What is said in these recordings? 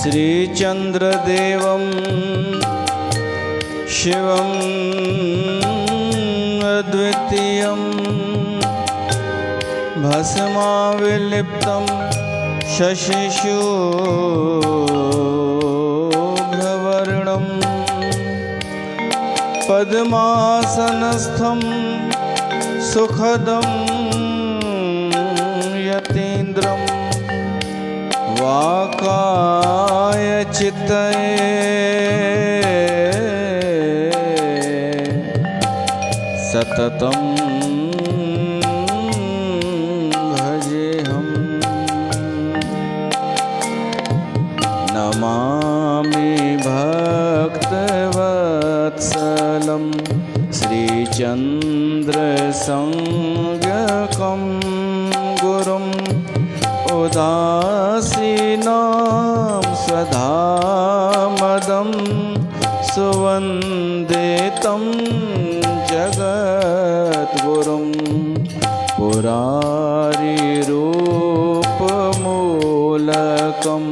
श्रीचन्द्रदेवं शिवम् अद्वितीयं भस्माविलिप्तं शशिशुभ्रवर्णं पद्मासनस्थं सुखदं यतीन्द्रं वाकाय चित्तये सततं भजेऽहम्। नमामि भक्तवत्सलं श्रीचन्द्रसंज्ञकं गुरुम् उदासीनां स्वधामदं सुवन्दितं जगद्गुरुं पुरारिरूपमूलकं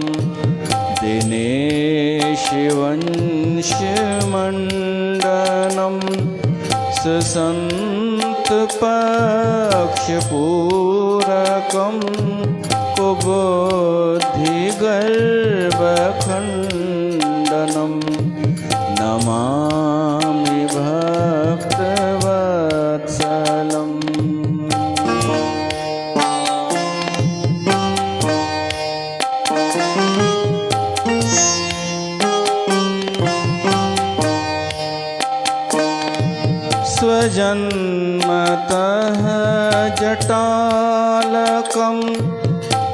दिनेशवंशमण्डनं सुसन्तपक्षपूरकं कुबुद्धिगर्भखण्डनं नमामि भक्तवत्सलम्। स्वजन्मतः जटालकं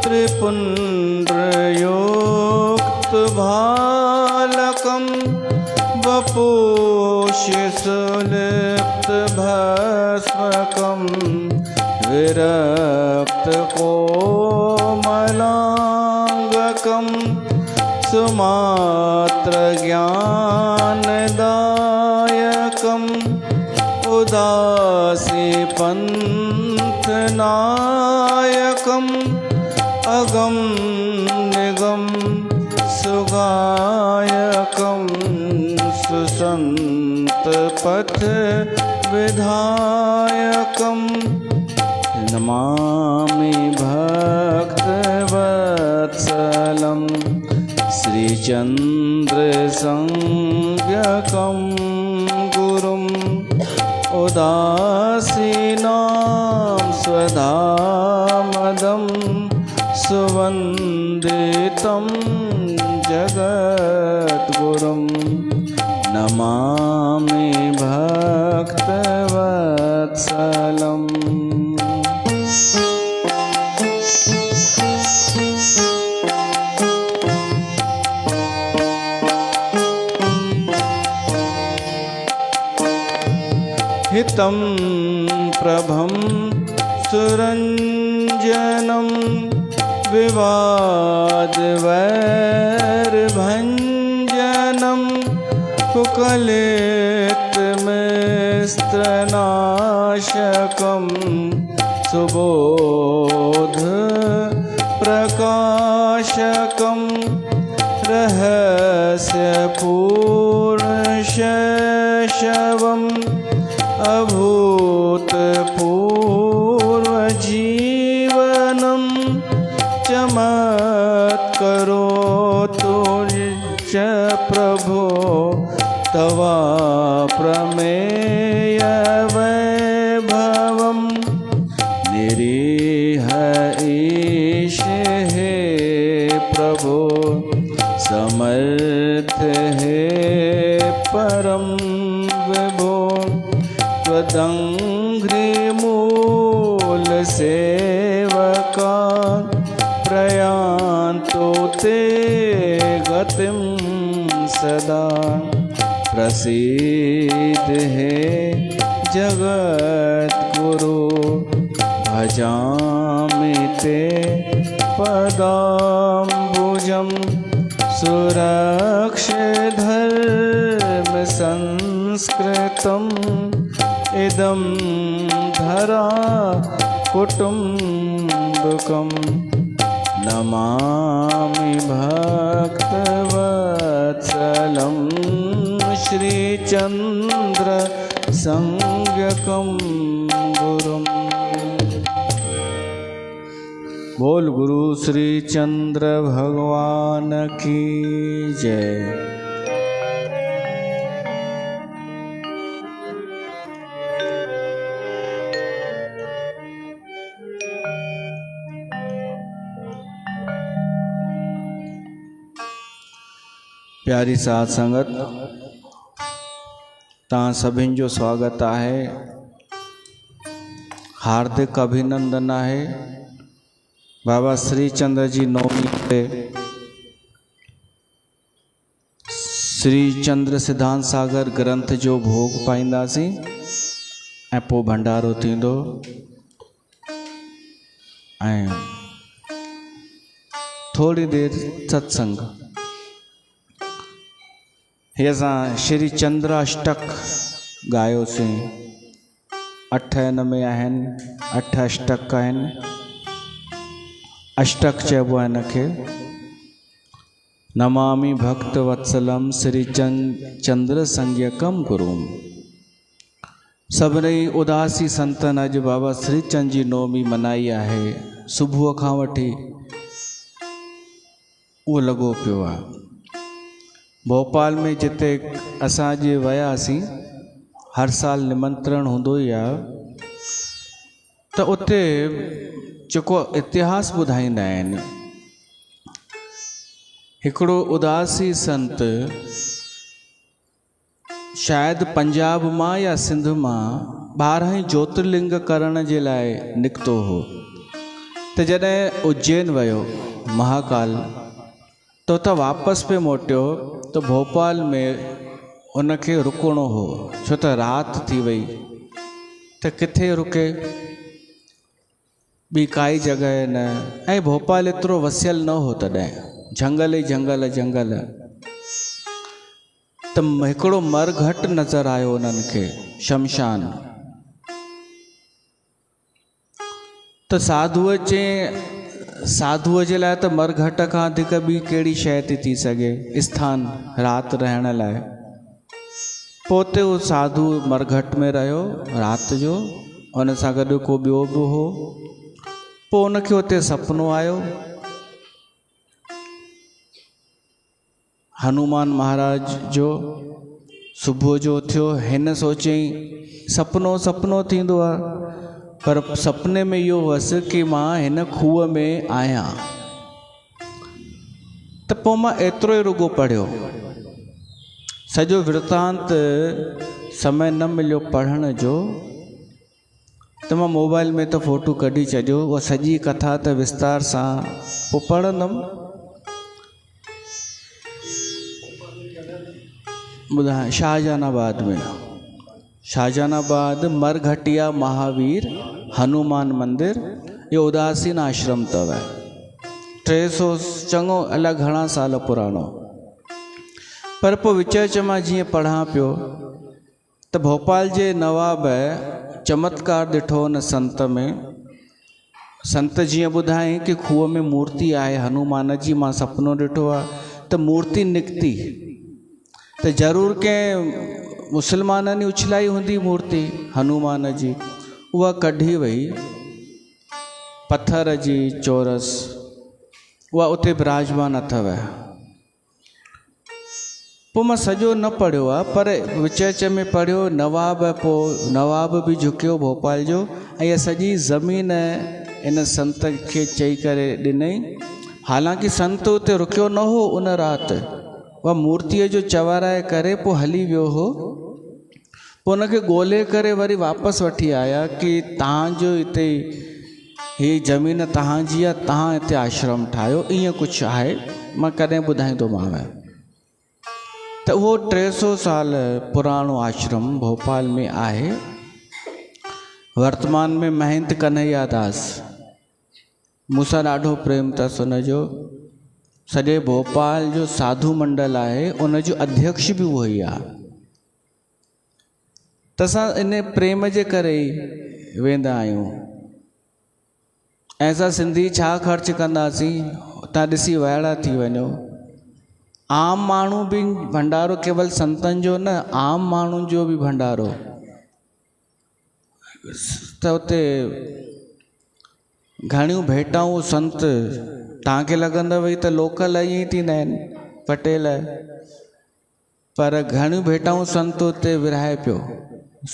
त्रिपुण्ड्रयोक्तभालकं वपुषि सुलिप्तभस्मकं विरक्तकोमलाङ्गकं सुमात्रज्ञानदायकम् उदासीपन्थनायकम् अगम निगम सुगायकं सुसन्तपथ विधायकं नमामि भक्तवत्सलं श्रीचन्द्रसंज्ञकं गुरुम् उदासीनां स्वधामदं सुवन्दितं जगद्गुरुं नमामि भक्तवत्सलम्। हितं प्रभं सुरञ्जनं विवादवैर्भञ्जनं कुकलितमिस्त्रनाशकं सुबोधप्रकाशकं रहस्यपूर्णशैशवम् अभूतपूर्वजीवनं चमत्करोतु च प्रभो तव प्रमेय वैभवं निरीह ईश हे प्रभो समर्थ हे परम विभो त्वदङ्घ्रिमूलसेवका प्रयान्तो ते गतिं सदा प्रसीद हे जगद्गुरु भजामि ते पदाम्बुजं सुरक्षधर्मसंस्कृतम् इदं धरा कुटुम्बकं नमामि भक्तवत्सलं श्रीचन्द्र संज्ञकं गुरुम्। बोल गुरु श्री चंद्र भगवान की जय। प्यारी साध संगत, तव्हां सभिनि जो स्वागत आहे, हार्दिक अभिनंदन आहे। बाबा श्री चंद्र जी नवमी ते श्री चंद्र सिद्धांत सागर ग्रंथ जो भोग पाईंदासीं ऐं पोइ भंडारो थींदो। ऐं थोड़ी देर सत्संग। हे असां श्री चंद्राष्टक गायोसीं। 8 हिन में आहिनि, 8 अष्टक आहिनि। अष्टक चइबो आहे हिनखे। नमामि भक्तवत्सलं श्री चंद्र संज्ञकं गुरुम। सभिनी उदासी संतन अॼु बाबा श्री चंद जी नवमी मनाई आहे। सुबुह खां वठी उहो लॻो पियो आहे। भोपाल में जिते असां अॼु वियासीं, हर साल निमंत्रण हूंदो ई आहे, त उते जेको इतिहास ॿुधाईंदा आहिनि, हिकिड़ो उदासी संत शायदि पंजाब मां या सिंध मां 12 ज्योतिर्लिंग करण जे लाइ निकितो हो। त जॾहिं उज्जैन वियो महाकाल, तो त वापसि पे मोटियो त भोपाल में उनखे रुकणो हो, छो त राति थी वई। त किथे रुके, ॿी काई जॻह न। ऐं भोपाल एतिरो वसियल न हो तॾहिं, जंगल ई जंगल जंगल। त हिकिड़ो मरघट नज़र आयो उन्हनि खे, शमशान। त साधुअ जे लाइ त मरघट खां वधीक ॿी कहिड़ी शइ थी सघे स्थान राति रहण लाइ। पोइ उते उहो साधु मरघट में रहियो राति जो, उन सां गॾु को ॿियो बि हो। पोइ उनखे उते सपनो आयो, हनुमान महाराज जो सुबुह जो थियो। हिन सोचई सपनो थींदो आहे, पर सपने में इहो हुअसि कि मां हिन खूह में आहियां। त पोइ मां एतिरो ई रुगो पढ़ियो, सॼो वृतांत समय न मिलियो पढ़ण जो। त मां मोबाइल में त फ़ोटो कढी छॾियो, उहा सॼी कथा त विस्तार सां पोइ पढ़ंदुमि। ॿुधाए, शाहजहानाबाद मरघटिया महावीर हनुमान मंदिर, इहो उदासीन आश्रम अथव। 300 चङो अलाए घणा साल पुराणो। पर पोइ विच मां जीअं पढ़ां पियो त भोपाल जे नवाब चमत्कार ॾिठो हुन संत में। संत जीअं ॿुधाई कि खूह में मूर्ति आहे हनुमान जी। मां सपनो ॾिठो आहे त मूर्ति निकिती, त ज़रूरु कंहिं मुस्लमाननि उछलाई हूंदी मूर्ति हनुमान जी। उहा कढी वई पत्थर जी चोरस, उहा उते विराजमान अथव। पोइ मां सॼो न पढ़ियो आहे, पर विच में पढ़ियो। नवाब बि झुकियो भोपाल जो, ऐं इहा सॼी ज़मीन इन संत खे चई करे ॾिनई। हालांकि संत उते रुकियो न हो उन राति, उहा मूर्तिअ जो चवाराए करे पोइ हली वियो हो। पोइ उनखे ॻोल्हे करे वरी वापसि वठी आया कि तव्हांजो हिते हीअ ज़मीन तव्हांजी आहे, तव्हां हिते आश्रम ठाहियो, ईअं कुझु आहे। मां कॾहिं ॿुधाईंदोमांव। त उहो 300 साल पुराणो आश्रम भोपाल में आहे। वर्तमान में महंत कन्हैया दास, मूंसां ॾाढो प्रेम अथसि उनजो। सॼे भोपाल जो साधु मंडल आहे, उनजो अध्यक्ष बि उहो ई आहे। त असां इन प्रेम जे करे ई वेंदा आहियूं। ऐसा सिंधी छा ख़र्च कंदासीं, तव्हां ॾिसी वाइड़ा थी वञो। आम माण्हू भी भंडारो, केवल संतन जो न, आम माण्हुनि जो भी भंडारो। त उते घणियूं भेटाऊं संत, तव्हांखे लॻंदव ई त लोकल ईअं ई थींदा आहिनि पटेल, पर घणियूं भेटाऊं संत उते विरहाए पियो,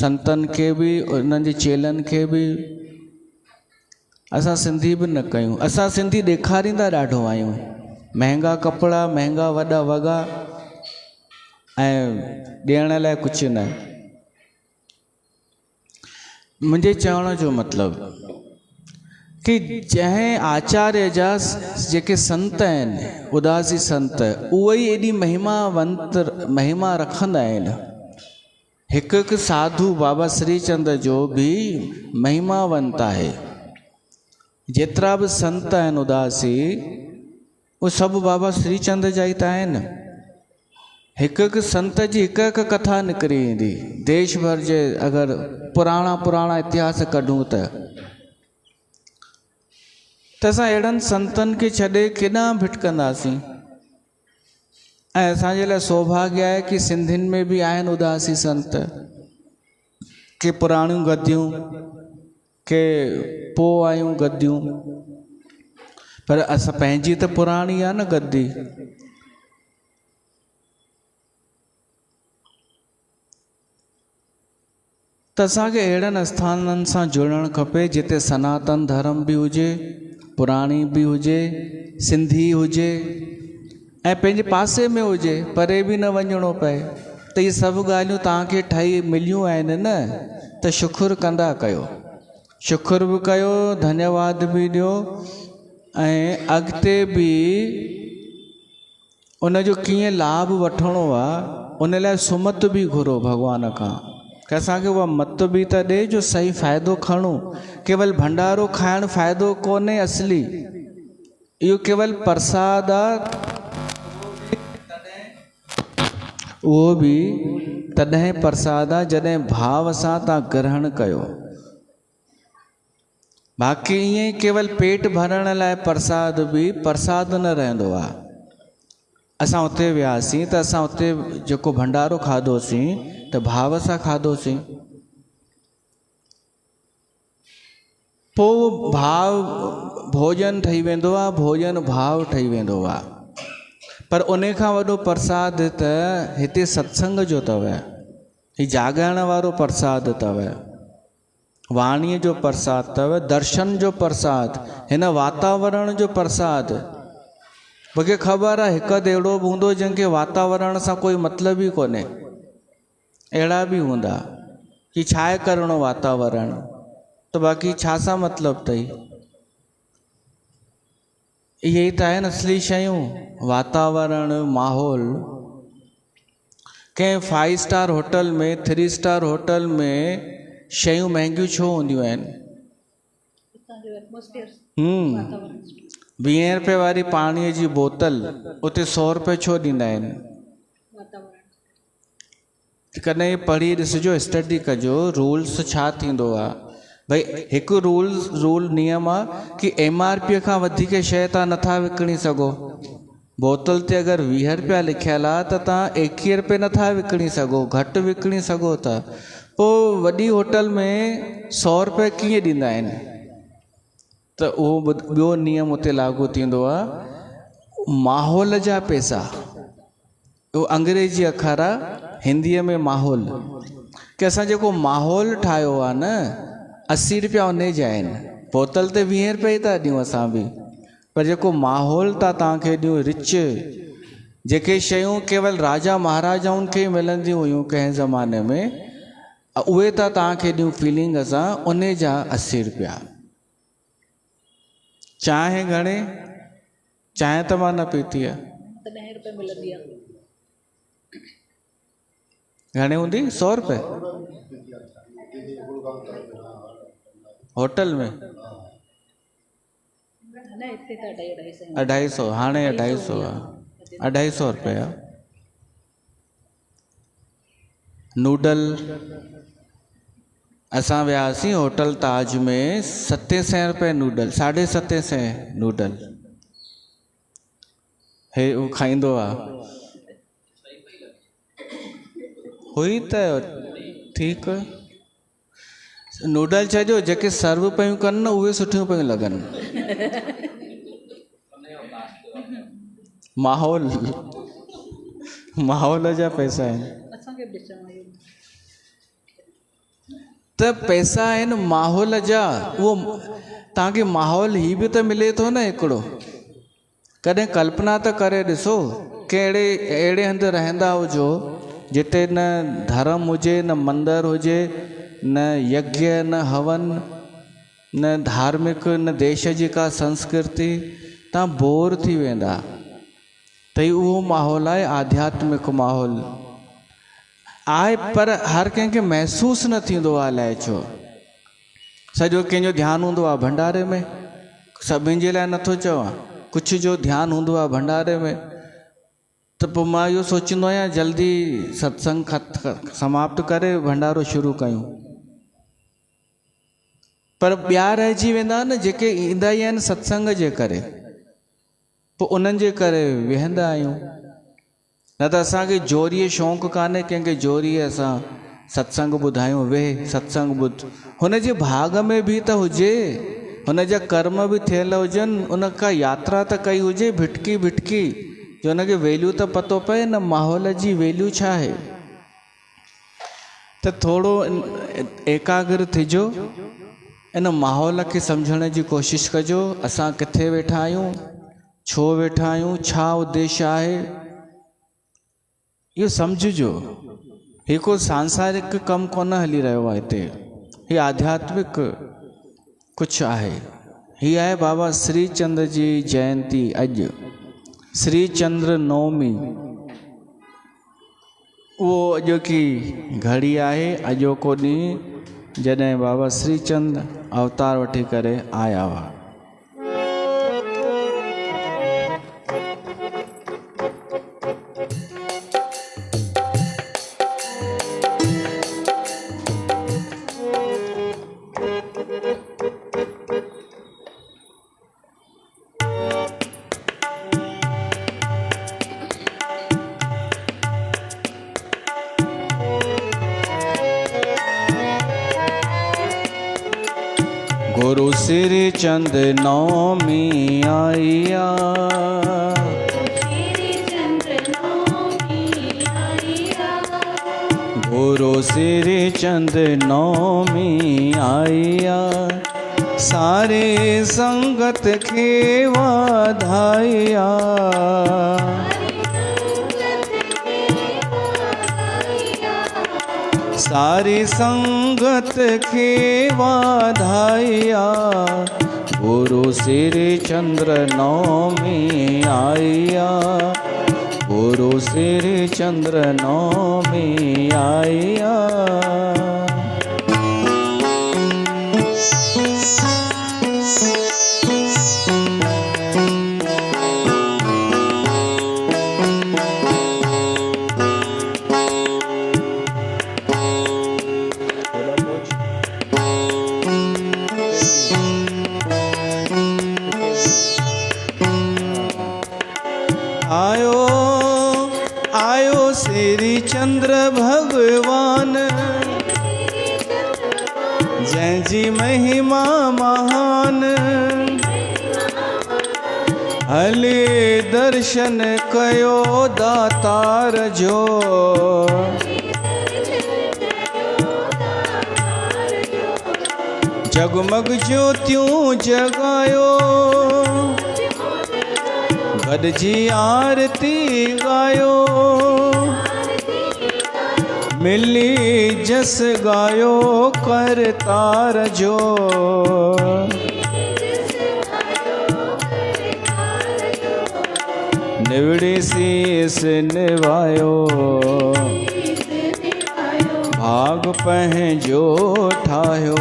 संतनि खे बि उन्हनि जे चेलनि खे बि। असां सिंधी बि न कयूं, असां सिंधी ॾेखारींदा ॾाढो आहियूं, महांगा कपिड़ा, महांगा वॾा वॻा, ऐं ॾियण लाइ कुझु न। मुंहिंजे चवण जो मतिलबु कि जंहिं आचार्य जा जेके संत आहिनि, उदासी संत, उहे ई एॾी महिमा रखंदा आहिनि। हिकु हिकु साधु बाबा श्रीचंद जो भी महिमावंत आहे। जेतिरा बि संत आहिनि उदासी, उहे सभु बाबा श्रीचंद जा ई त आहिनि। हिकु हिकु संत जी हिकु हिकु कथा निकिरी ईंदी। देश भर जे अगरि पुराणा इतिहास कढूं त असां अहिड़नि संतनि खे छॾे केॾां भिटकंदासीं। ऐं असांजे लाइ सौभाग्य आहे कि सिंधियुनि में बि आहिनि उदासी संत, के पुराणियूं गद्दियूं, के पोइ आयूं गद्दियूं, पर असां पंहिंजी त पुराणी आहे न गद्दी। त असांखे अहिड़नि आस्थाननि सां जुड़णु खपे जिते सनातन धर्म बि हुजे, पुराणी बि हुजे, सिंधी हुजे, ऐं पंहिंजे पासे में हुजे, परे बि न वञिणो पए। त इहे सभु ॻाल्हियूं तव्हांखे ठही मिलियूं आहिनि न, त शुखुरु कंदा कयो, शुखुरु बि कयो, धन्यवाद बि ॾियो, ऐं अॻिते बि उनजो कीअं लाभ वठिणो आहे उन लाइ सुमत बि घुरो भॻवान खां, कि असांखे उहा मत बि त ॾे जो सही फ़ाइदो खणूं। केवल भंडारो खाइणु फ़ाइदो कोन्हे असली, इहो केवल प्रसाद आहे, उहो बि तॾहिं प्रसाद आहे जॾहिं भाव सां तव्हां ग्रहण कयो। बाक़ी ईअं ई केवल पेट भरण लाइ प्रसाद बि प्रसाद न रहंदो आहे। असां उते वियासीं त असां उते जेको भंडारो खाधोसीं त भाव सां खाधोसीं, पोइ भाव भोजन ठही वेंदो आहे, भोजन भाव ठही वेंदो आहे। पर उन खां वॾो प्रसाद त हिते सत्संग जो अथव, ही जाॻाइण वारो प्रसाद अथव, वाणीअ जो प्रसाद अथव, दर्शन जो प्रसाद, हिन वातावरण जो प्रसाद। मूंखे ख़बर आहे हिकु अधु अहिड़ो बि हूंदो जंहिंखे वातावरण सां कोई मतिलबु ई कोन्हे, अहिड़ा बि हूंदा कि छा आहे करिणो वातावरण, त बाक़ी छा सां मतिलबु अथई। इहे ई त आहिनि असली शयूं, वातावरण, माहौल। कंहिं 5 स्टार होटल में, 3 स्टार होटल में शयूं महांगियूं छो हूंदियूं आहिनि? 20 रुपए वारी पाणीअ जी बोतल उते 100 रुपए छो ॾींदा आहिनि? कॾहिं पढ़ी ॾिसिजो, स्टडी कजो, रूल्स छा थींदो आहे। भई हिकु रूल नियम आहे कि MRP खां वधीक शइ तव्हां नथा विकिणी सघो। बोतल ते अगरि 20 रुपया लिखियल आहे त तव्हां 21 रुपए नथा विकिणी सघो, घटि विकिणी सघो था। पोइ वॾी होटल में 100 रुपए कीअं ॾींदा आहिनि? त उहो ॿियो नियम उते लागू थींदो आहे, माहौल जा पैसा। उहो अंग्रेजी अखर आहे, हिंदीअ में माहौल, कि असां जेको माहौल ठाहियो आहे न, 80 रुपया उन जा आहिनि। बोतल ते 20 रुपए ई था ॾियूं असां बि, पर जेको माहौल था तव्हांखे ॾियूं, रिच, जेके शयूं केवल राजा महाराजाउनि खे मिलंदियूं हुयूं कंहिं ज़माने में, उहे था तव्हांखे ॾियूं फीलिंग सां, उन जा 80 रुपया। चांहि घणे? चांहि त मां न पीती आहे। 10 रुपए मिलंदी आहे। घणे हूंदी? 100 रुपए होटल में? न हिते त 250। 250, हाणे 250 आहे, 250 रुपए आहे। नूडल असां वियासीं होटल ताज में 700 रुपए नूडल, 750 नूडल। हे वो खाईंदो आहे हुई त ठीकु। नूडल चइजो जेके सर्व पियूं कनि न उहे सुठियूं पियूं लॻनि। माहौल जा पैसा आहिनि। असांखे बि ॾिसणो आहे। त पैसा आहिनि माहौल जा। उहो तव्हांखे माहौल ही बि त मिले थो न हिकिड़ो। कॾहिं कल्पना त करे ॾिसो कहिड़े अहिड़े हंधि रहंदा हुजो जिते न धर्म हुजे, न मंदरु हुजे, न यज्ञ, न हवन, न धार्मिक, न देश जी का संस्कृति। तव्हां बोर थी वेंदा। त उहो माहौल आहे आध्यात्मिक माहौल आहे, पर हर कंहिंखे महसूसु न थींदो आहे। अलाए छो सॼो कंहिंजो ध्यानु हूंदो आहे भंडारे में। सभिनि जे लाइ नथो चवां, कुझु जो ध्यानु हूंदो आहे भंडारे में। त पोइ मां इहो सोचींदो आहियां जल्दी सत्संग समाप्त करे भंडारो शुरू कयूं। पर ॿिया रहिजी वेंदा न जेके ईंदा ई आहिनि सत्संग जे करे, पोइ उन्हनि जे करे वेहंदा आहियूं। न त असांखे जोरीअ शौक़ु कान्हे कंहिंखे जोरीअ असां सत्संग ॿुधायूं, वेह सत्संग ॿुध। हुन जे भाग में बि त हुजे, हुन जा कर्म बि थियल हुजनि, उन का यात्रा त कई हुजे भिटकी भिटकी, जो हुनखे वैल्यू त पतो पए न माहौल जी वैल्यू छा आहे। त थोरो एकाग्र थिजो, इन माहौल खे सम्झण जी कोशिशि कजो। असां किथे वेठा आहियूं, छो वेठा आहियूं, छा उद्देश्य आहे, इहो सम्झिजो। हीउ को सांसारिक कमु कोन हली रहियो आहे हिते, हीउ आध्यात्मिक कुझु आहे। हीअ आहे बाबा श्री चंद्र जी जयंती। अॼु श्री चंद्र नवमी, उहो अॼोकी घड़ी आहे, अॼोको ॾींहुं जॾहिं बाबा श्री चंद्र अवतार वठी करे आया हुआ। गुरु श्री चंद नवमी आइया, गुरु श्री चंद नवमी आइया, सारे संगत के वाधाइया, सारी संगत के वाधाइया, गुरु श्री चंद्र नवमी आइया, गुरु श्री चंद्र नवमी आइया। आयो आयो श्री चंद्र भगवान, जय जी महिमा महान, हले दर्शन कयो दातार जो, जगमग ज्योतियूं जगायो, गॾजी आरती गायो, मिली जस गायो करतार जो, निवड़ी शीस निभायो, भाग पंहिंजो ठाहियो,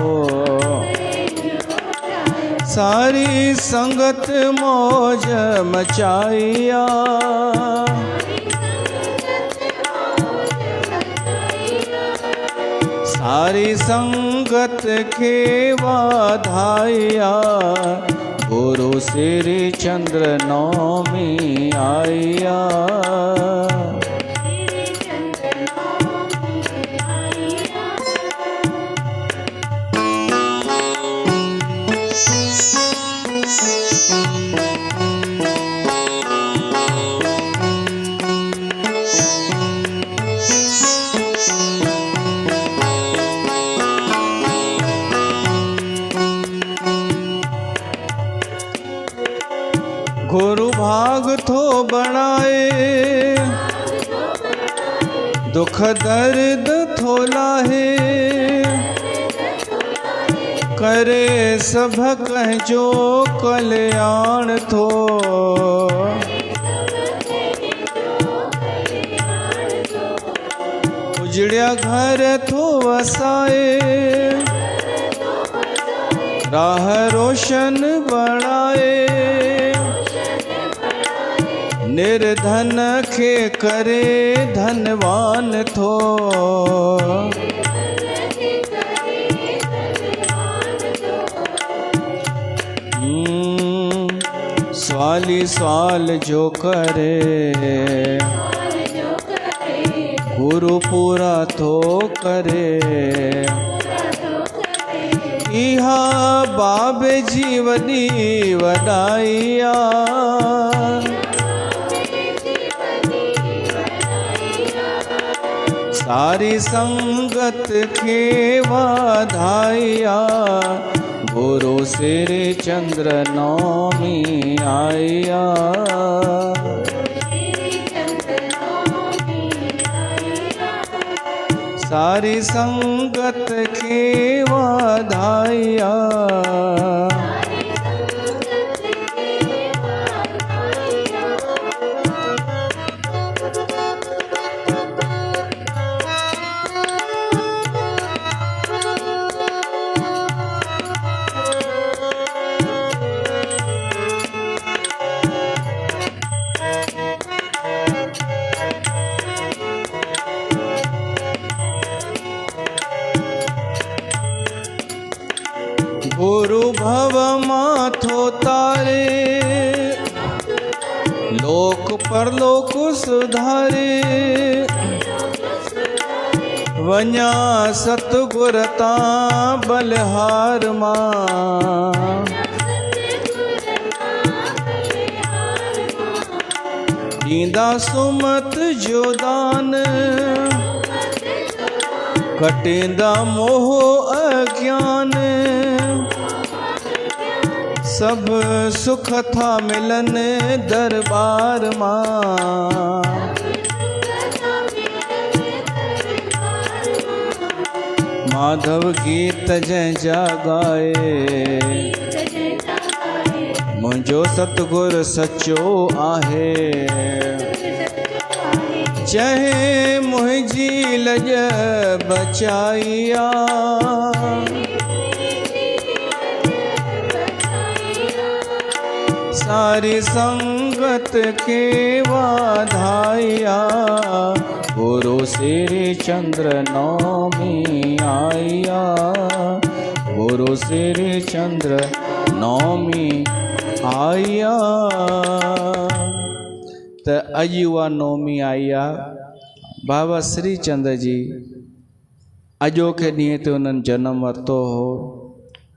सारी संगत मौज मचाइया, सारी संगत के वाधाया, गुरु श्री चंद्र नौमी आया। गुरु भाग थो बढ़ाए, दुख दर्द थो लाहे, करे सभ कहजो कल्याण थो। उजड़िया घर थो वसाए, राह रोशन बढ़ाए, निर्धन के करे धनवान थो। स्वाली स्वाल जो करे, गुरु पूरा थो करे। इहा बाबे जीवनी वडाइया, सारी संगत के वाधाया, गुरु श्री चंद्र नौमी आया। सारी संगत के वाधाया, गुरु भव माथो तारे, लोक परलोक सुधारे। वञा सतगुर तां बलिहार मां, ॾींदा सुमत जो दान, कटेंदा मोह अज्ञान। सब सुख था मिलन दरबार मां, माधव गीत जय जा गाए। मुंहिंजो सतगुर सचो आहे, जंहिं मुंहिंजी लज बचाइया। सारी संगत के वाधाया, गुरु श्री चंद्र नौमी आया। गुरु श्री चंद्र नौमी आया। त अॼु उहा नौमी आई आहे। बाबा श्री चंद्र जी अॼोके ॾींहं ते उन्हनि जनम वरितो हो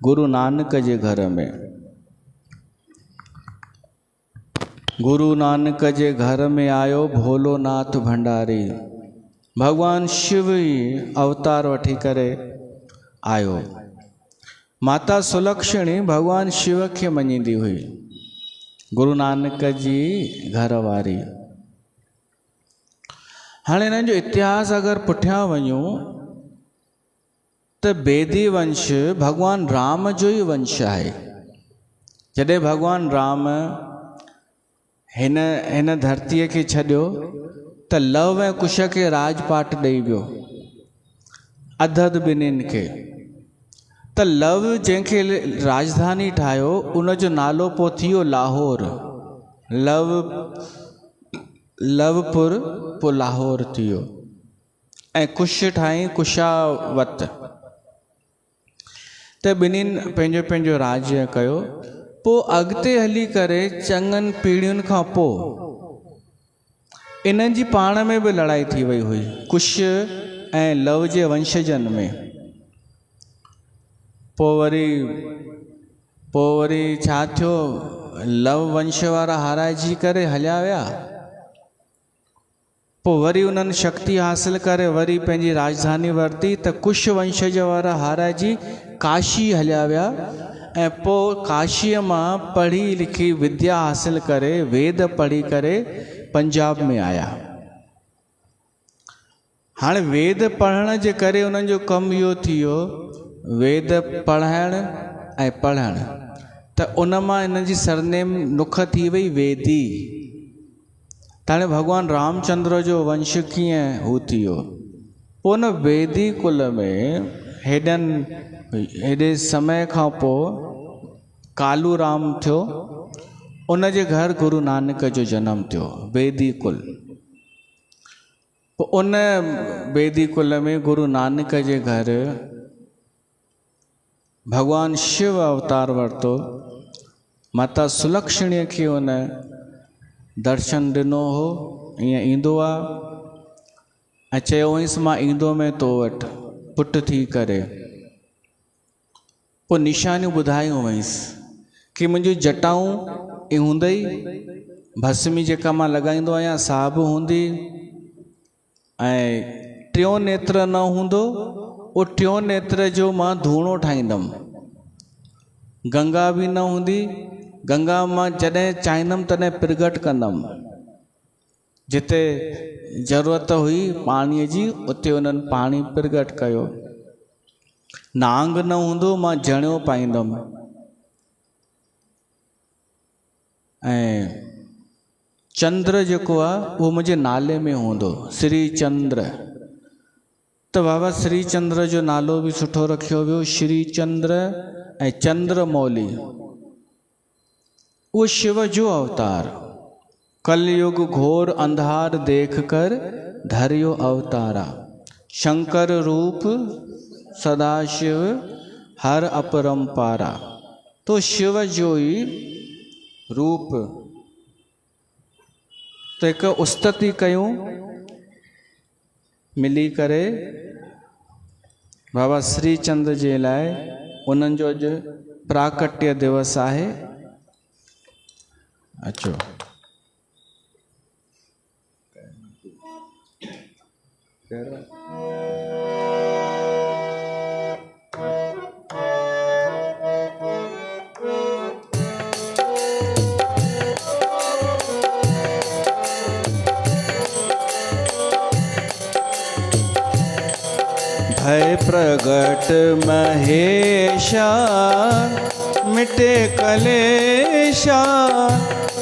गुरु नानक जे घर में। गुरु नानक जे घर में आयो भोलोनाथ भंडारी। भगवान शिव ही अवतार वठी करे आयो। माता सुलक्षणी भगवान शिव खे मञींदी हुई, गुरु नानक जी घर वारी। हाणे हिननि जो इतिहास अगर पुठियां वञूं त बेदी वंश भगवान राम जो ही वंश है। जॾहिं भगवान राम हिन धरतीअ खे छॾियो त लव ऐं कुश खे राजपाट ॾेई वियो, अधद ॿिन्हिनि खे। त लव जंहिंखे राजधानी ठाहियो उनजो नालो पोइ थी वियो लाहौर। लवपुर पोइ लाहौर थी वियो। ऐं कुश ठाही कुशावत। त ॿिन्हिनि पंहिंजो पंहिंजो राज्य कयो। पोइ अॻिते हली करे चङनि पीढ़ियुनि खां पोइ इन्हनि जी पाण में बि लड़ाई थी वई हुई, कुश ऐं लव जे वंशजनि में। पोइ वरी छा थियो, लव वंश वारा हाराइजी करे हलिया विया। पोइ वरी उन्हनि शक्ति हासिल करे वरी पंहिंजी राजधानी वरिती, त कुश वंशज वारा हाराइजी काशी हलिया विया। ऐं पोइ काशीअ मां पढ़ी लिखी विद्या हासिल करे वेद पढ़ी करे पंजाब में आया। हाणे वेद पढ़ण जे करे उन्हनि जो कमु इहो थी वियो, वेद पढ़ाइण ऐं पढ़ण। त उन मां हिन जी सरनेम नुख थी वई वेदी। त हाणे भॻवानु रामचंद्र जो वंश कीअं हू थी वियो। पोइ उन वेदी कुल में हेॾे समय खां पोइ कालू राम थियो, उन जे घर गुरु नानक जो जनमु थियो, वेदी कुल। पोइ उन वेदी कुल में गुरु नानक जे घर भगवान शिव अवतार वरितो। माता सुलक्षणीअ खे उन दर्शन ॾिनो हो, ईअं ईंदो आहे ऐं चयो हुअसि मां ईंदो में तो वटि पुट थी करे। पोइ निशानियूं ॿुधायूं हुअसि कि मुंहिंजी जटाऊं ई हूंदई, भस्मी जेका मां लॻाईंदो आहियां सा बि हूंदी, ऐं टियों नेत्र न हूंदो, उहो टियों नेत्र जो मां धूणो ठाहींदमि। गंगा बि न हूंदी, गंगा मां जॾहिं चाहींदमि तॾहिं प्रगट कंदमि। जिते ज़रूरत हुई पाणीअ जी उते उन्हनि पाणी प्रगट कयो। नांग न हूंदो, मां जणियो पाईंदमि। ऐं चंद्र जेको आहे उहो मुंहिंजे नाले में हूंदो, श्री चंद्र। त बाबा श्री चंद्र जो नालो बि सुठो रखियो वियो, श्री चंद्र ऐं चंद्रमौली। वो शिव जो अवतार। कलयुग घोर अंधार देख कर धरियो अवतारा। शंकर रूप सदाशिव हर अपरंपारा। तो शिव जो ही रूप। तो एक उस्तति कयूं मिली करे बाबा श्री चंद्र जे लाइ। उन्हनि जो अॼु प्राकट्य दिवस आहे। अचो भय प्रगट महेशा मिटे कलेशा।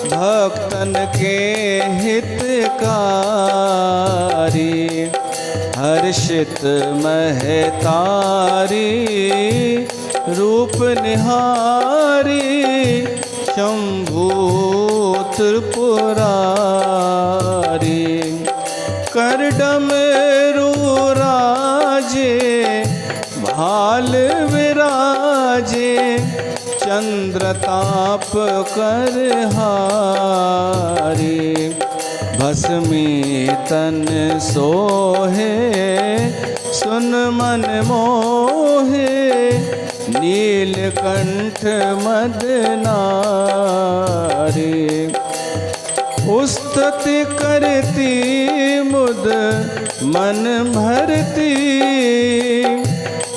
भक्तन के हितकारी हर्षित महतारी। रूप निहारी शंभु त्रिपुरारी। करडम भाल विराजे चंद्रताप कर हारी। भस्मी तन सोहे सुन मन मोहे। नीलकंठ मदनारी। उस्तति करती मुद मन भरती।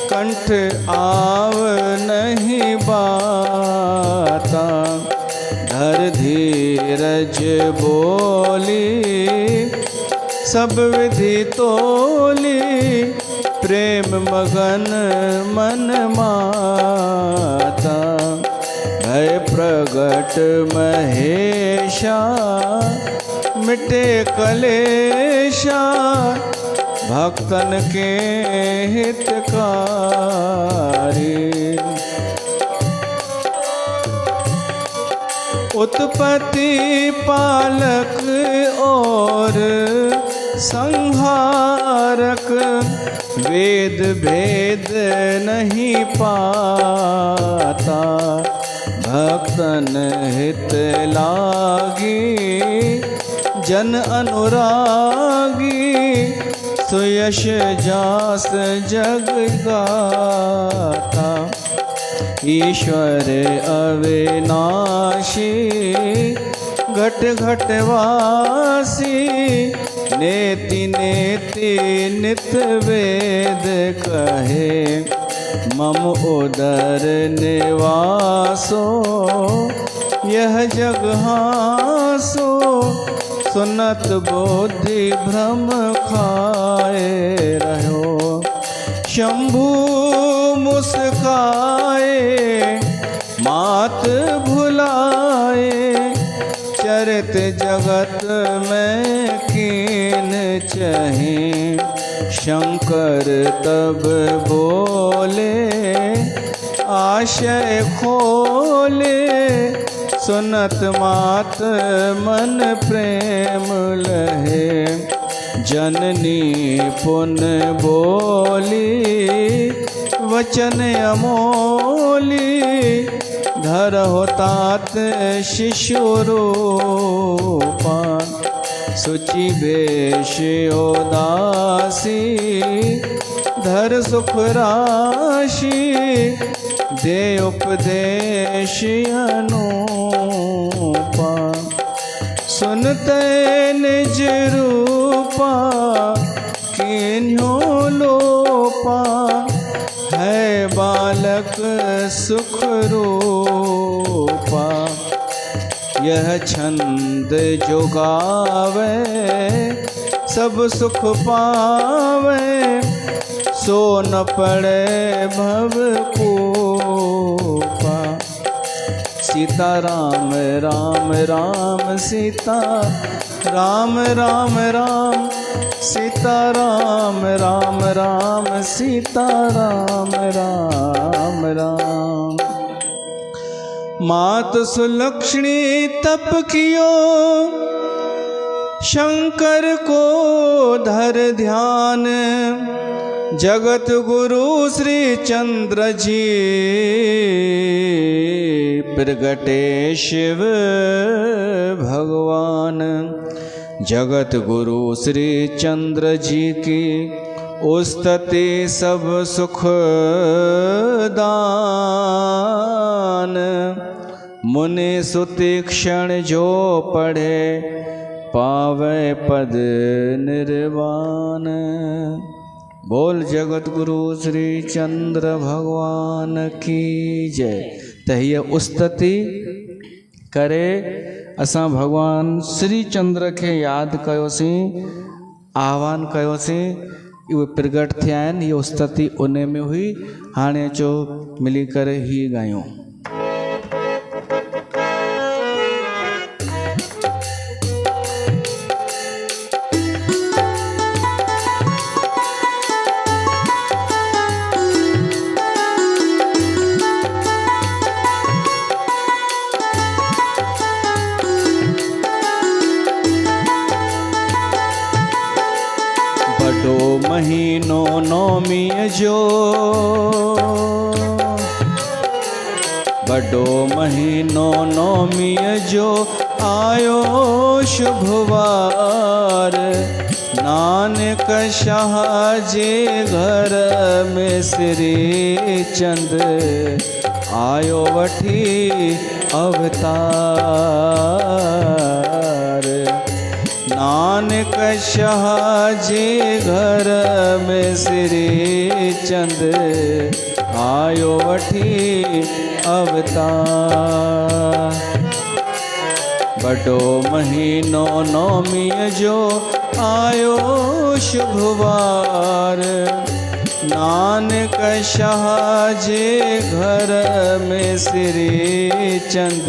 कंठ आव नहीं बाता। धर धीरज बोली सब विधि तोली। प्रेम मगन मन माता। भय प्रगट महेशा मिटे कलेशा। भक्तन के हितकारी। उत्पत्ति पालक और संहारक भेद नहीं पाता, भक्तन हित लागी जन अनुरागी, सुयश जास जग गाता। ईश्वर अविनाशी घट घट वासी, नेति नेति नित वेद कहे, मम उदर निवासो यह जग हासो, सुनत बोधि भ्रम खाए रहो। शंभु मुस्काए मात भुलाए, चरित जगत में कीन चहे। शंकर तब बोले आशय खोले, सुनत मात मन प्रेम लहे। जननी पुन बोली वचन अमोली, धरहु तात शिशु रूपा। सुचि वेश उदासी धर सुख राशि, दे उपदेश अनूपा। सुनते निज रूपा किन्हों लोपा, है बालक सुख रूपा। यह छंद जो गावे सब सुख पावे, सो न पड़े भव कूपा। सीता राम राम राम सीता, राम राम राम सीता, राम राम राम सीता, राम राम राम। मात सुलक्षणी तप कियो, शंकर को धर ध्यान। जगत गुरु श्री चंद्र जी, प्रगटे शिव भगवान। जगत गुरु श्री चंद्र जी की उस्तति सब सुख दान। मुनि सुतीक्षण जो पढ़े, पावे पद निर्वाण। बोल जगत गुरु श्री चंद्र भगवान की जय। त हीअ उस्तति करे असां भगवान श्री चंद्र खे यादि कयोसीं, आह्वान कयोसीं, उहे प्रगट थिया आहिनि। हीअ उस्तति उन में हुई। हाणे अचो मिली करे ही ॻायूं। बड़ो महीनो नौमीअ जो, बड़ो महीनो नौमीअ जो, आयो शुभवार। नानक शाह जे घर में श्री चंद, आयो वठी अवतार। नानक शाह जे घर में श्री चंद, आयो वठी अवतार। बड़ो महीनो नौमीअ जो, आयो शुभवार। नानक शाह जे घर में श्री चंद,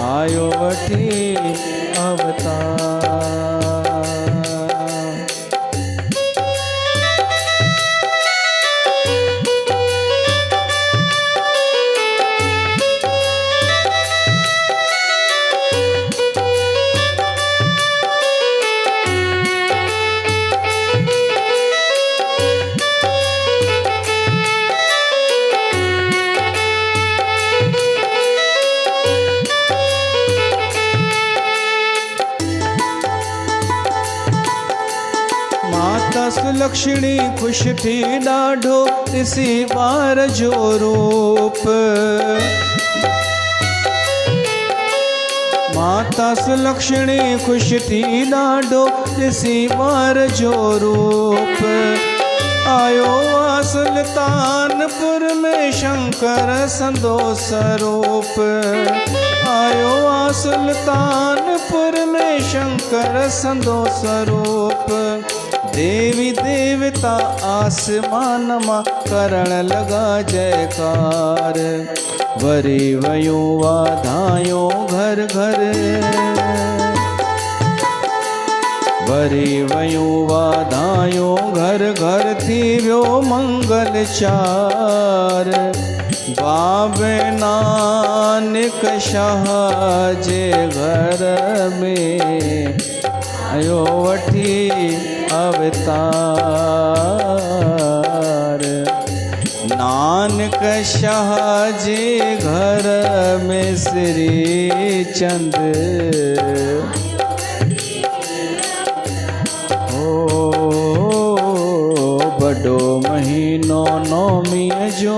आयो वठी अवतार। सुलक्षणी ख़ुश थी ॾाढो ॾिसी ॿार जो रूप। माता सुलक्षणी ख़ुश थी ॾाढो ॾिसी ॿार जो रूप। आयो आ सुल्तानपुर में शंकर संदो स्वरूप। आयो आ सुल्तानपुर में शंकर संदो स्वरूप। देवी देवता आसमान मां करण लगा जयकार। वरी वयूं वाधायूं घर घर। वरी वयूं वाधायूं घर घर थी वियो मंगल चार। बाबे नानक शाह जे घर में आयो वठी अवतार। नानक शाह जे घर में श्री चंद बड़ो महीनो नौमीअ जो।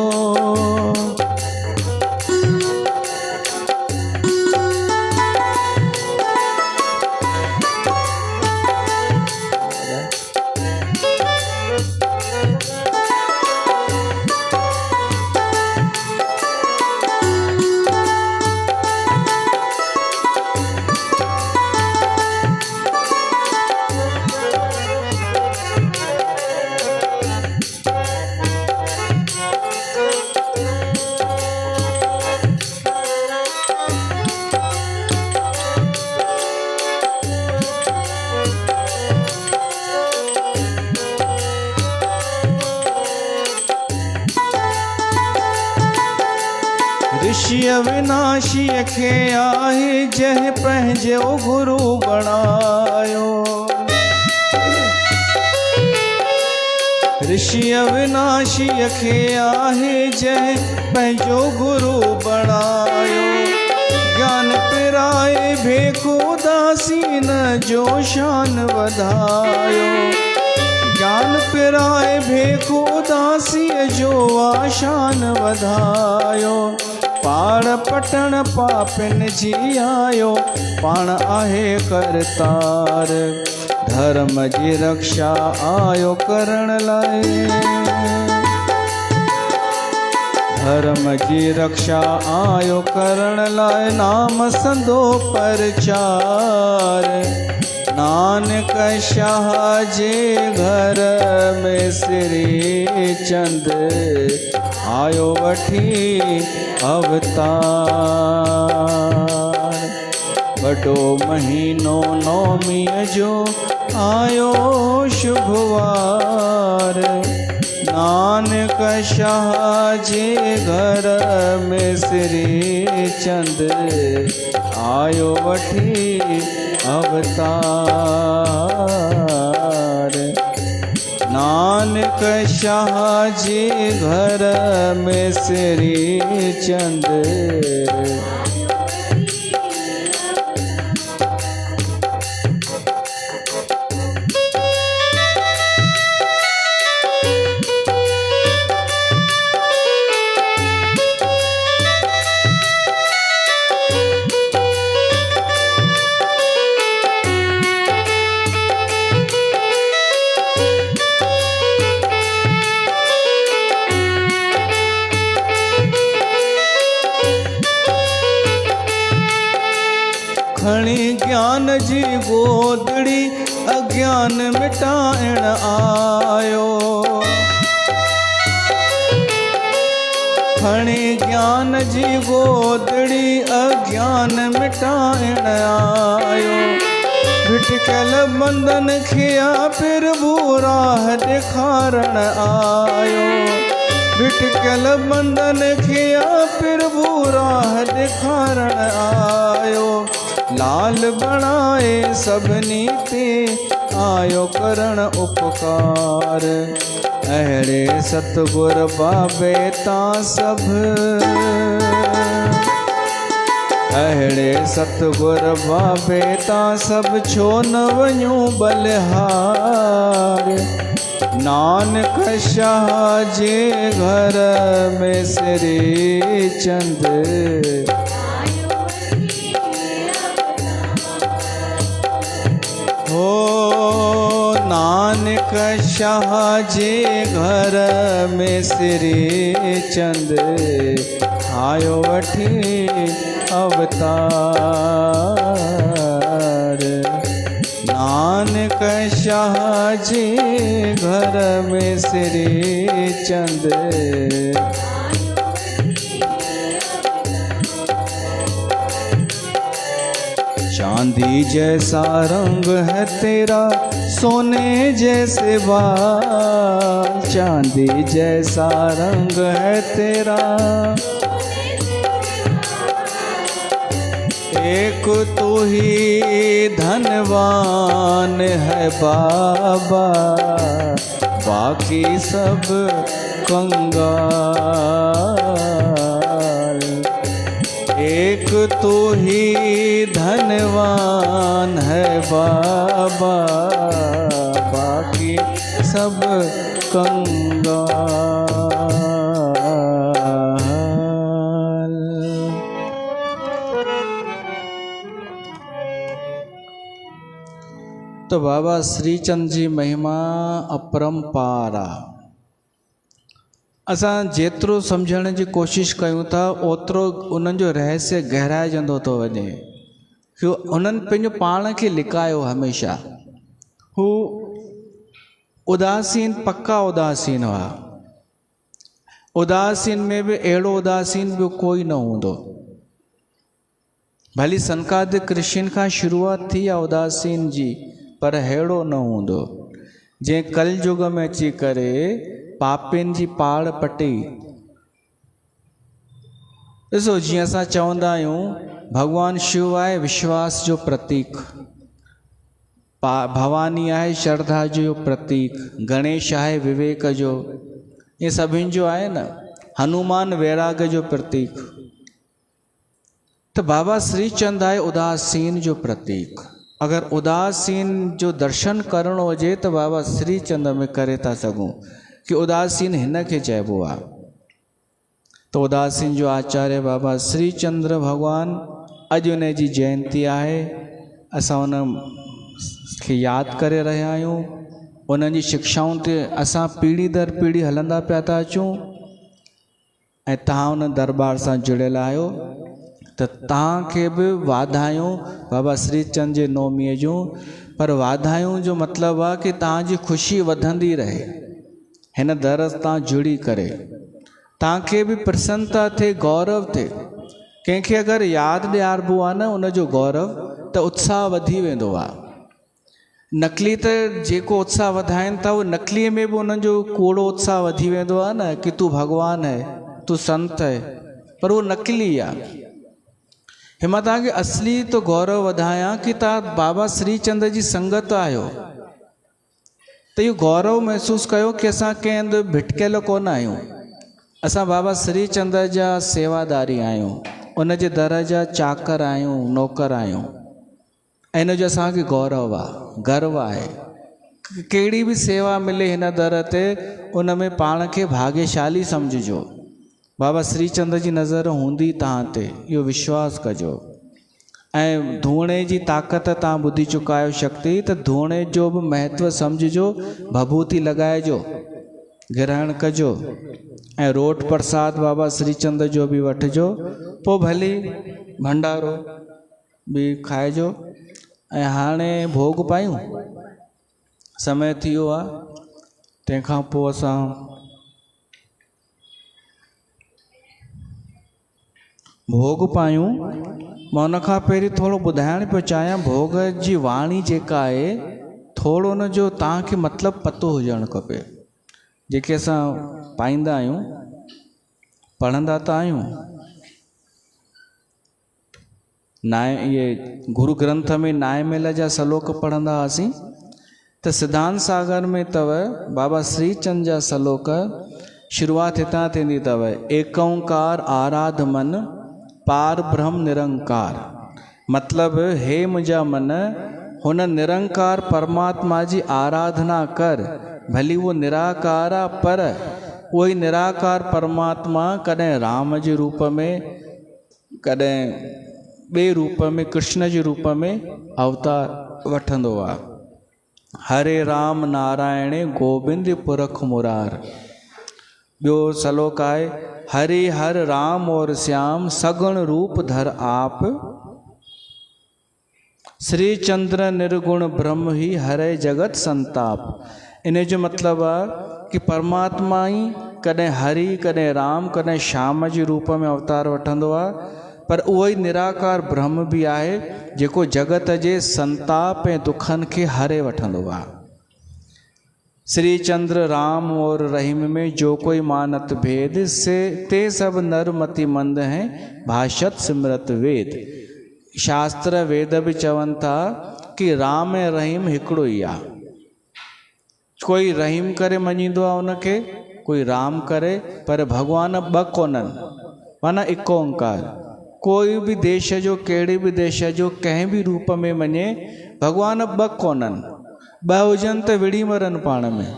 ऋषि अविनाशी खे आहे जंहिं पंहिंजो गुरु बणायो। ऋषि अविनाशी खे आहे जंहिं पंहिंजो गुरु बणायो। ज्ञान पिराए भेखो दासीन जो शान वधायो। ज्ञान पिराए भेखो दासीअ जो आशान वधायो। पार पटण पापिन जी आयो पाण आहे करतार। धर्म जी रक्षा आयो करण लाइ। धर्म जी रक्षा आयो करण लाइ नाम संदो परचार। नानक शाह जे घर में श्री चंद आयो वठी अवतार। बड़ो महीनो नौमीअ जो आयो शुभवार। नानक शाह जे घर में श्री चंद आयो वठी अवतार। नानक शाह जे घर में श्री चंद खणी ज्ञान जी गोदड़ी अज्ञान मिटाइण आयो। खणी ज्ञान जी गोदड़ी अज्ञान मिटाइण आयो। भिटकल बंधन खिया फिर राह ॾेखारण आयो। भिटकल बंधन खिया फिर राह ॾेखारण आयो। लाल बणाए सभिनी ते आयो करण उपकार। अहिड़े सतगुर बाबे तां सभ। अहिड़े सतगुर बाबे तां सभ छो न वञूं बलिहार। नानक शाह जे घर में श्री चंद, हो नानक शाह जे घर में श्री चंद, आयो वठी अवतार। नानक शाह जे घर में श्री चंद, चांदी जैसा रंग है तेरा सोने जैसे बाल, चांदी जैसा रंग है तेरा, एक तू ही धनवान है बाबा, बाकी सब कंगाल। एक तू ही धनवान है बाबा, बाकी सब कंगाल। तो बाबा श्रीचंद जी महिमा अपरंपार आहे। असां जेतिरो सम्झण जी कोशिशि कयूं था ओतिरो उन्हनि जो रहस्य गहराइजंदो थो वञे। कि उन्हनि पंहिंजो पाण खे लिकायो हमेशह। हू उदासीन पक्का उदासीन हुआ। उदासीन में बि अहिड़ो उदासीन ॿियो कोई न हूंदो। भली संकादिक ऋषियुनि खां शुरूआत थी आहे उदासीन जी, पर अहिड़ो न हूंदो जंहिं कलयुग में अची करे पापियुनि जी पाड़ पटी। ॾिसो जीअं असां चवंदा आहियूं भगवान शिव आहे विश्वास जो प्रतीक, भवानी आहे श्रद्धा जो प्रतीक, गणेश आहे विवेक जो, ये सभिनि जो आहे न। हनुमान वैराग जो प्रतीक। तो बाबा श्रीचंद आहे उदासीन जो प्रतीक। अगर उदासीन जो दर्शन करणो हुजे तो बाबा श्रीचंद में करे था सघूं कि उदासीन हिन खे चइबो आहे। तो उदासीन जो आचार्य बाबा श्रीचंद्र भगवान, अॼु उन जी जयंती आहे। असां उन खे यादि करे रहिया आहियूं। उन्हनि जी शिक्षाउनि ते असां पीढ़ी दर पीढ़ी हलंदा पिया था अचूं ऐं तव्हां उन दरबार सां जुड़ियल आहियो। त तव्हांखे बि वाधायूं बाबा श्रीचंद जे नौमीअ जूं। पर वाधायूं जो मतिलबु आहे कि तव्हांजी ख़ुशी वधंदी रहे हिन दर सां जुड़ी करे। तव्हांखे बि प्रसन्नता थिए, गौरव थिए। कंहिंखे अगरि यादि ॾियारबो आहे न उनजो गौरव, त उत्साह वधी वेंदो आहे। नकली त जेको उत्साह वधाइनि था उहो नकलीअ में बि उन्हनि जो कूड़ो उत्साह वधी वेंदो आहे न कि तू भगवान है, तू संत है, पर उहो नकली आहे। हिन मां तव्हांखे असली तो गौरव वधायां कि तव्हां बाबा श्रीचंद जी संगत आहियो। त इहो गौरव महसूसु कयो कि असां कंहिं हंधि भिटकियल कोन आहियूं। असां बाबा श्रीचंद जा सेवादारी आहियूं, उन जे दर जा चाकर आहियूं, नौकर आहियूं। ऐं इन जो असांखे गौरव आहे, गर्व आहे। कहिड़ी बि सेवा मिले हिन दर ते उन में पाण खे भाग्यशाली सम्झिजो। बाबा श्रीचंद जी नज़र हूंदी तव्हां ते, इहो विश्वास कजो। ऐं धूणे जी ताक़त तव्हां ॿुधी चुका आहियो शक्ति, त धूणे जो बि महत्व सम्झिजो। भभूति लॻाइजो, ग्रहण कजो ऐं रोट प्रसाद बाबा श्रीचंद जो बि वठिजो। पोइ भली भंडारो बि खाइजो। ऐं हाणे भोग पायूं, समय थी वियो आहे। तंहिंखां पोइ असां भोग पायूं। मां उन खां पहिरीं थोरो ॿुधाइण पियो चाहियां, भोग जी वाणी जेका आहे थोरो उन जो तव्हांखे मतिलबु पतो हुजणु खपे। जेके असां पाईंदा आहियूं, पढ़ंदा त आहियूं। इहे गुरु ग्रंथ में नायमेल जा सलोक पढ़ंदा हुआसीं, त सिद्धांत सागर में अथव बाबा श्रीचंद जा सलोक। शुरूआत हितां थींदी अथव, एक ओंकार आराध मन पार ब्रह्म निरंकार। मतिलबु हे मुंहिंजा मन, हुन निरंकार परमात्मा जी आराधना कर भली वो निराकार आहे, पर उहो ई निराकार परमात्मा कॾहिं राम जे रूप में, कॾहिं ॿिए रूप में, कृष्ण जे रूप में अवतार वठंदो आहे। हरे राम नारायण गोविंद पुरख मुरार। ॿियो श्लोक आहे, हरि हर राम और श्याम सगुण रूप धर आप, श्री चंद्र निर्गुण ब्रह्म ही हरे जगत संताप। इन जो मतिलबु आहे कि परमात्मा ई कॾहिं हरि, कॾहिं राम, कॾहिं श्याम जे रूप में अवतार वठंदो आहे, पर उहो ई निराकार ब्रह्म बि आहे जेको जगत जे संताप ऐं दुखनि खे हरे वठंदो आहे। श्री चंद्र राम और रहीम में जो कोई मानत भेद, से ते सब नर मति मंद हैं भाषत सिमरत वेद। शास्त्र वेद भी चवनि था कि राम ऐं रहीम हिकिड़ो ई आहे। कोई रहीम करे मञींदो आहे उनखे, कोई राम करे, पर भॻवान ॿ कोन्हनि, माना हिकु ओंकार। कोई भी देश जो, कहिड़े भी देश जो कंहिं भी रूप में मञे, भॻवान ॿ कोन्हनि। ॿ हुजनि त विड़ी मरनि पाण में,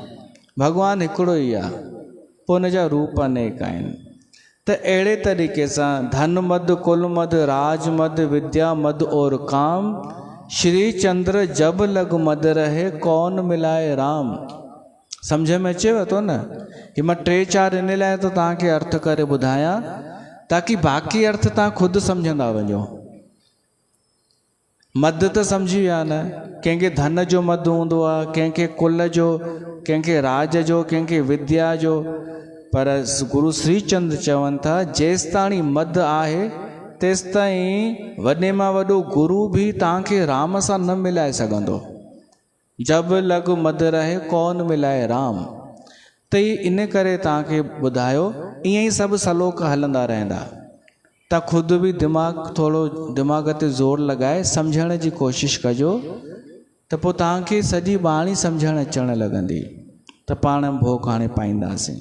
भॻवानु हिकिड़ो ई आहे, पोइ हुन जा रूप अनेक आहिनि। त अहिड़े तरीक़े सां धन मद, कुल मद, राज मद, विद्या मद और काम, श्री चंद्र जब लग मद रहे कौन मिलाए राम। सम्झ में अचेव थो न? कि मां 3-4 इन लाइ तो तव्हांखे अर्थ करे ॿुधायां, ताकि बाक़ी अर्थ तव्हां ख़ुदि सम्झंदा वञो। मद त सम्झी विया न, कंहिंखे धन जो मद हूंदो आहे, कंहिंखे कुल जो, कंहिंखे राज जो, कंहिंखे विद्या जो, पर गुरु श्री चंद्र चवनि था जेसि ताणी मद आहे तेसि ताईं वॾे मां वॾो गुरु बि तव्हांखे राम सां न मिलाए सघंदो। जब लग मद रहे कौन मिलाए राम। त इन करे तव्हांखे ॿुधायो, ईअं ई सभु श्लोक हलंदा रहंदा। तव्हां ख़ुदि बि थोरो दिमाग़ ते ज़ोर लॻाए सम्झण जी कोशिशि कजो, त पोइ तव्हांखे सॼी बाणी सम्झणु अचणु लॻंदी, त पाण भोग हाणे पाईंदासीं।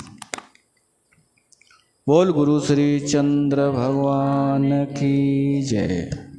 बोल गुरु श्री चंद्र भगवान की जय।